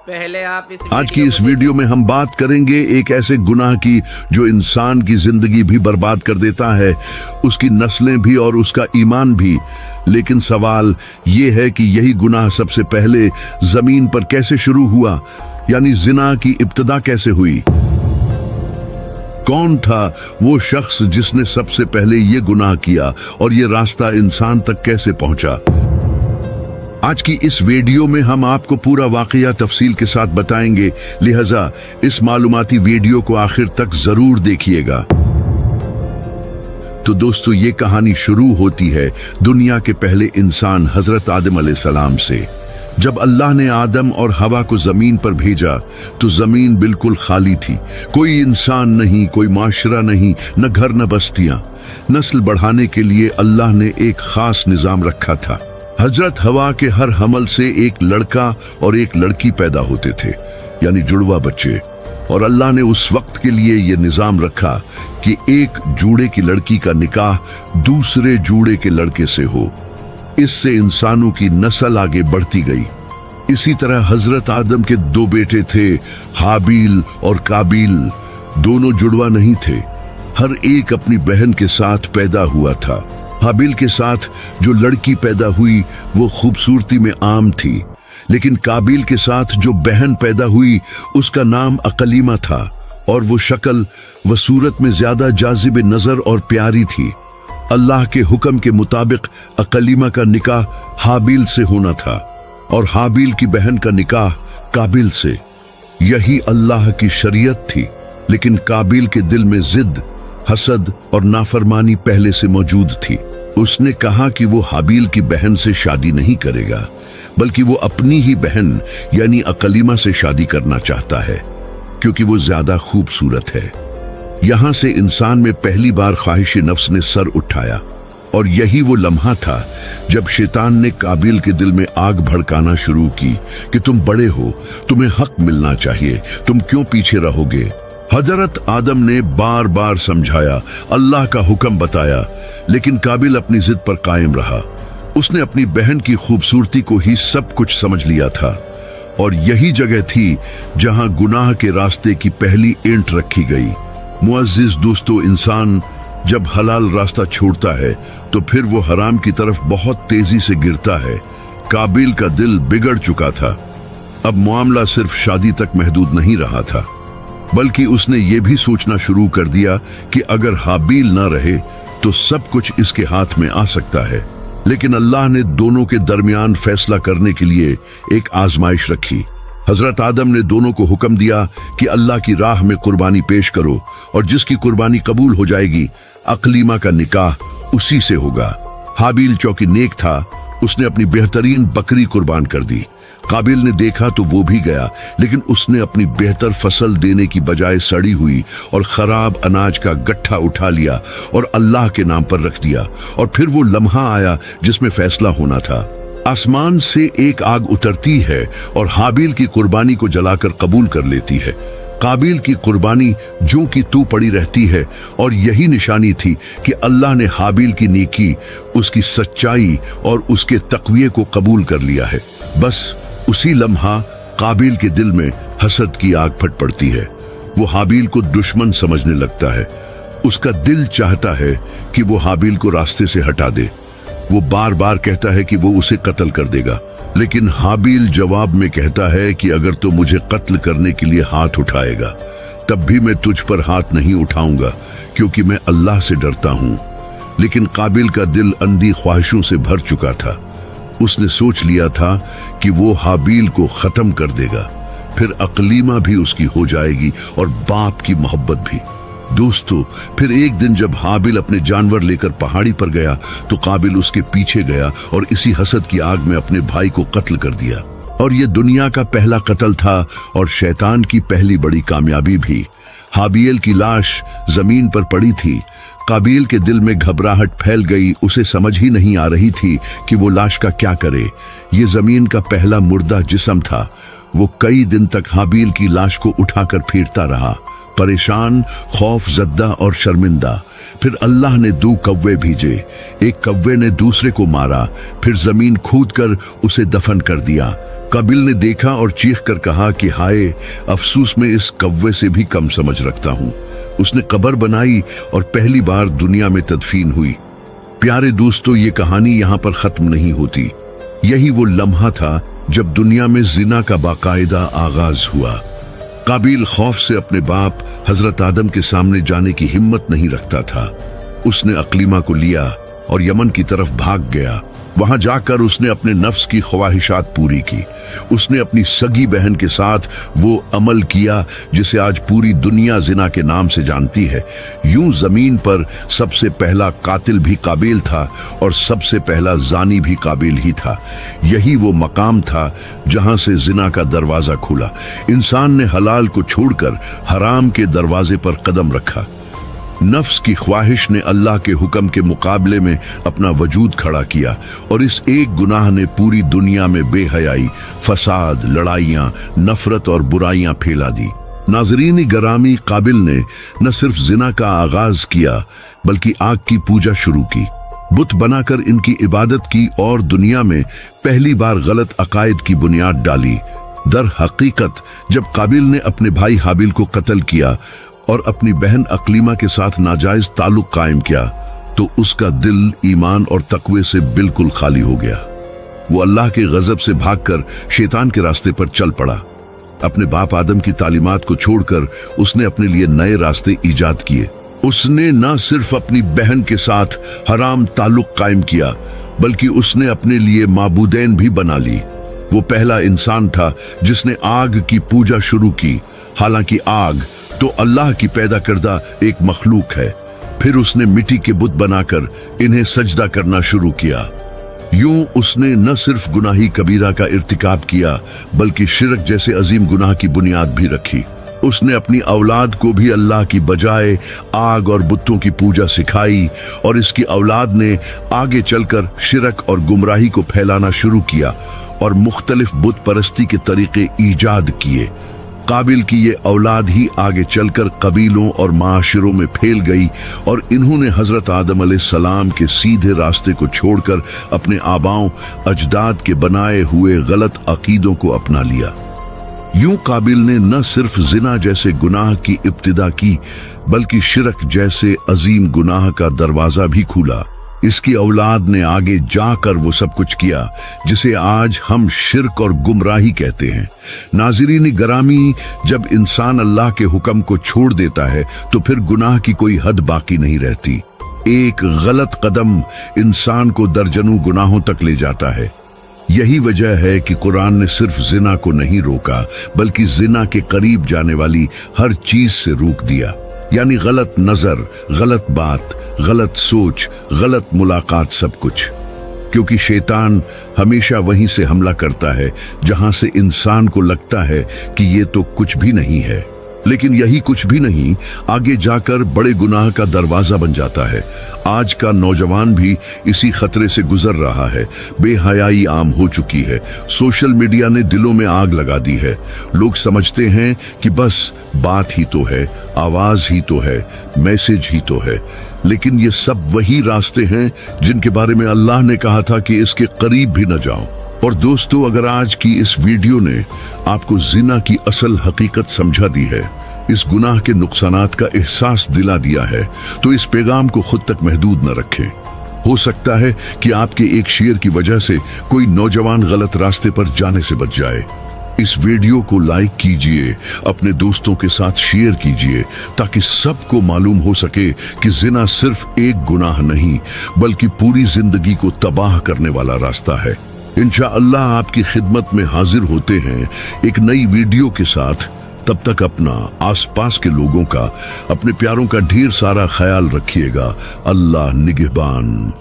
पहले आप आज की इस वीडियो में हम बात करेंगे एक ऐसे गुनाह की जो इंसान की जिंदगी भी बर्बाद कर देता है, उसकी नस्लें भी और उसका ईमान भी। लेकिन सवाल ये है कि यही गुनाह सबसे पहले जमीन पर कैसे शुरू हुआ, यानी जिना की इब्तिदा कैसे हुई। कौन था वो शख्स जिसने सबसे पहले ये गुनाह किया और ये रास्ता इंसान तक कैसे पहुंचा। आज की इस वीडियो में हम आपको पूरा वाकया तफसील के साथ बताएंगे, लिहाजा इस मालूमाती वीडियो को आखिर तक जरूर देखिएगा। तो दोस्तों, ये कहानी शुरू होती है दुनिया के पहले इंसान हजरत आदम अलैहिस्सलाम से। जब अल्लाह ने आदम और हवा को जमीन पर भेजा तो जमीन बिल्कुल खाली थी। कोई इंसान नहीं, कोई माशरा नहीं, न घर न बस्तियां। नस्ल बढ़ाने के लिए अल्लाह ने एक खास निजाम रखा था। हजरत हवा के हर हमल से एक लड़का और एक लड़की पैदा होते थे, यानी जुड़वा बच्चे। और अल्लाह ने उस वक्त के लिए यह निजाम रखा कि एक जूड़े की लड़की का निकाह दूसरे जूड़े के लड़के से हो। इससे इंसानों की नस्ल आगे बढ़ती गई। इसी तरह हजरत आदम के दो बेटे थे, हाबील और काबील। दोनों जुड़वा नहीं थे, हर एक अपनी बहन के साथ पैदा हुआ था। हाबील के साथ जो लड़की पैदा हुई वो खूबसूरती में आम थी, लेकिन काबील के साथ जो बहन पैदा हुई उसका नाम अकलीमा था, और वो शक्ल व सूरत में ज्यादा जाजिब नजर और प्यारी थी। अल्लाह के हुक्म के मुताबिक अकलीमा का निकाह हाबील से होना था और हाबील की बहन का निकाह काबिल से। यही अल्लाह की शरीयत थी, लेकिन काबिल के दिल में जिद, हसद और नाफरमानी पहले से मौजूद थी। उसने कहा कि वो हाबील की बहन से शादी नहीं करेगा, बल्कि वो अपनी ही बहन यानी अकलीमा से शादी करना चाहता है, क्योंकि वो ज्यादा खूबसूरत है। यहां से इंसान में पहली बार ख्वाहिश नफ्स ने सर उठाया, और यही वो लम्हा था जब शैतान ने काबिल के दिल में आग भड़काना शुरू की कि तुम बड़े हो, तुम्हें हक मिलना चाहिए, तुम क्यों पीछे रहोगे। हजरत आदम ने बार बार समझाया, अल्लाह का हुक्म बताया, लेकिन काबिल अपनी जिद पर कायम रहा। उसने अपनी बहन की खूबसूरती को ही सब कुछ समझ लिया था, और यही जगह थी जहां गुनाह के रास्ते की पहली ईंट रखी गई। मुअज़्ज़िज़ दोस्तों, इंसान जब हलाल रास्ता छोड़ता है तो फिर वो हराम की तरफ बहुत तेजी से गिरता है। काबिल का दिल बिगड़ चुका था। अब मामला सिर्फ शादी तक महदूद नहीं रहा था, बल्कि उसने ये भी सोचना शुरू कर दिया कि अगर हाबील ना रहे तो सब कुछ इसके हाथ में आ सकता है। लेकिन अल्लाह ने दोनों के दरमियान फैसला करने के लिए एक आजमाइश रखी। हजरत आदम ने दोनों को हुक्म दिया कि अल्लाह की राह में कुर्बानी पेश करो, और जिसकी कुर्बानी कबूल हो जाएगी अकलीमा का निकाह उसी से होगा। हाबील चौकी नेक था, उसने अपनी बेहतरीन बकरी कुर्बान कर दी। काबिल ने देखा तो वो भी गया, लेकिन उसने अपनी बेहतर फसल देने की बजाय सड़ी हुई और खराब अनाज का गट्ठा उठा लिया और अल्लाह के नाम पर रख दिया। और फिर वो लम्हा आया जिसमें फैसला होना था। आसमान से एक आग उतरती है और हाबील की कुर्बानी को जलाकर कबूल कर लेती है। काबिल की कुर्बानी जो की तू पड़ी रहती है, और यही निशानी थी कि अल्लाह ने हाबील की नेकी, उसकी सच्चाई और उसके तक़विये को कबूल कर लिया है। बस उसी लम्हा काबिल के दिल में हसद की आग फट पड़ती है। वो हाबील को दुश्मन समझने लगता है। उसका दिल चाहता है कि वो हाबील को रास्ते से हटा दे। वो बार बार कहता है कि वो उसे कत्ल कर देगा, लेकिन हाबील जवाब में कहता है कि अगर तो मुझे कत्ल करने के लिए हाथ उठाएगा तब भी मैं तुझ पर हाथ नहीं उठाऊंगा, क्योंकि मैं अल्लाह से डरता हूं। लेकिन काबिल का दिल अंधी ख्वाहिशों से भर चुका था। उसने सोच लिया था कि वो हाबील को खत्म कर देगा, फिर अकलीमा भी उसकी हो जाएगी और बाप की मोहब्बत भी। दोस्तों, फिर एक दिन जब हाबील अपने जानवर लेकर पहाड़ी पर गया तो काबिल उसके पीछे गया और इसी हसद की आग में अपने भाई को कत्ल कर दिया। और ये दुनिया का पहला कत्ल था और शैतान की पहली बड़ी कामयाबी भी। हाबील की लाश जमीन पर पड़ी थी। काबिल के दिल में घबराहट फैल गई। उसे समझ ही नहीं आ रही थी कि वो लाश का क्या करे। ये जमीन का पहला मुर्दा जिस्म था। वो कई दिन तक हाबील की लाश को उठाकर फेरता रहा, परेशान, खौफ ज़द्दा और शर्मिंदा। फिर अल्लाह ने 2 कव्वे भेजे। एक कव्वे ने दूसरे को मारा, फिर जमीन खोदकर उसे दफन कर दिया। काबिल ने देखा और चीख कर कहा कि हाय, अफसोस में इस कव्वे से भी कम समझ रखता हूं। उसने कब्र बनाई और पहली बार दुनिया में तदफीन हुई। प्यारे दोस्तों, ये कहानी यहाँ पर खत्म नहीं होती। यही वो लम्हा था जब दुनिया में जिना का बाकायदा आगाज हुआ। काबिल खौफ से अपने बाप हजरत आदम के सामने जाने की हिम्मत नहीं रखता था। उसने अकलीमा को लिया और यमन की तरफ भाग गया। वहां जाकर उसने अपने नफ्स की ख्वाहिशात पूरी की। उसने अपनी सगी बहन के साथ वो अमल किया जिसे आज पूरी दुनिया जिना के नाम से जानती है। यूं जमीन पर सबसे पहला कातिल भी काबिल था और सबसे पहला जानी भी काबिल ही था। यही वो मकाम था जहां से जिना का दरवाजा खुला। इंसान ने हलाल को छोड़कर हराम के दरवाजे पर कदम रखा। नफ्स की ख्वाहिश ने अल्लाह के हुक्म के मुकाबले में अपना वजूद खड़ा किया और इस एक गुनाह ने पूरी दुनिया में बेहयाई, फसाद, लड़ाइयां, नफरत और बुराइयां फैला दी। नाज़रीन गरामी, काबिल ने न सिर्फ जिना का आगाज किया बल्कि आग की पूजा शुरू की। बुत बनाकर इनकी इबादत की और दुनिया में पहली बार गलत अकायद की बुनियाद डाली। दर हकीकत जब काबिल ने अपने भाई हाबिल को कत्ल किया और अपनी बहन अकलीमा के साथ नाजायज ताल्लुक कायम किया तो उसका दिल ईमान और तकवे से बिल्कुल खाली हो गया। वो अल्लाह के गजब से भागकर शैतान के रास्ते पर चल पड़ा। अपने बाप आदम की तालीमात को छोड़कर उसने अपने लिए नए रास्ते ईजाद किए। उसने न सिर्फ अपनी बहन के साथ हराम ताल्लुक कायम किया बल्कि उसने अपने लिए माबूदैन भी बना ली। वो पहला इंसान था जिसने आग की पूजा शुरू की। हालांकि आग तो अल्लाह की पैदा करदा एक मखलूक है। फिर उसने मिट्टी के बुत बनाकर इन्हें सजदा करना शुरू किया। यूं उसने न सिर्फ गुनाही कबीरा का इर्तिकाब किया बल्कि शिरक जैसे अजीम गुनाह की बुनियाद भी रखी। उसने अपनी औलाद को भी अल्लाह की बजाय आग और बुतों की पूजा सिखाई और इसकी औलाद ने आगे चलकर शिरक और गुमराही को फैलाना शुरू किया और मुख्तलिफ बुत परस्ती के तरीके ईजाद किए। काबिल की ये औलाद ही आगे चलकर कबीलों और माशरों में फैल गई और इन्होंने हजरत आदम अलैहिस्सलाम के सीधे रास्ते को छोड़कर अपने आबाओं अजदाद के बनाए हुए गलत अकीदों को अपना लिया। यूं काबिल ने न सिर्फ जिना जैसे गुनाह की इब्तिदा की बल्कि शिरक जैसे अजीम गुनाह का दरवाजा भी खोला। इसकी औलाद ने आगे जाकर वो सब कुछ किया जिसे आज हम शिर्क और गुमराही कहते हैं। नाज़रीन गरामी, जब इंसान अल्लाह के हुक्म को छोड़ देता है तो फिर गुनाह की कोई हद बाकी नहीं रहती। एक गलत कदम इंसान को दर्जनों गुनाहों तक ले जाता है। यही वजह है कि कुरान ने सिर्फ जिना को नहीं रोका बल्कि जिना के करीब जाने वाली हर चीज से रोक दिया। यानी गलत नजर, गलत बात, गलत सोच, गलत मुलाकात, सब कुछ। क्योंकि शैतान हमेशा वहीं से हमला करता है जहां से इंसान को लगता है कि ये तो कुछ भी नहीं है, लेकिन यही कुछ भी नहीं आगे जाकर बड़े गुनाह का दरवाजा बन जाता है। आज का नौजवान भी इसी खतरे से गुजर रहा है। बेहयाई आम हो चुकी है। सोशल मीडिया ने दिलों में आग लगा दी है। लोग समझते हैं कि बस बात ही तो है, आवाज ही तो है, मैसेज ही तो है, लेकिन ये सब वही रास्ते हैं जिनके बारे में अल्लाह ने कहा था कि इसके करीब भी न जाओ। और दोस्तों, अगर आज की इस वीडियो ने आपको जिना की असल हकीकत समझा दी है, इस गुनाह के नुकसानात का एहसास दिला दिया है, तो इस पैगाम को खुद तक महदूद न रखें। हो सकता है कि आपके एक शेयर की वजह से कोई नौजवान गलत रास्ते पर जाने से बच जाए। इस वीडियो को लाइक कीजिए, अपने दोस्तों के साथ शेयर कीजिए ताकि सबको मालूम हो सके कि जिना सिर्फ एक गुनाह नहीं बल्कि पूरी जिंदगी को तबाह करने वाला रास्ता है। इंशाअल्लाह आपकी खिदमत में हाजिर होते हैं एक नई वीडियो के साथ। तब तक अपना, आसपास के लोगों का, अपने प्यारों का ढेर सारा ख्याल रखिएगा। अल्लाह निगहबान।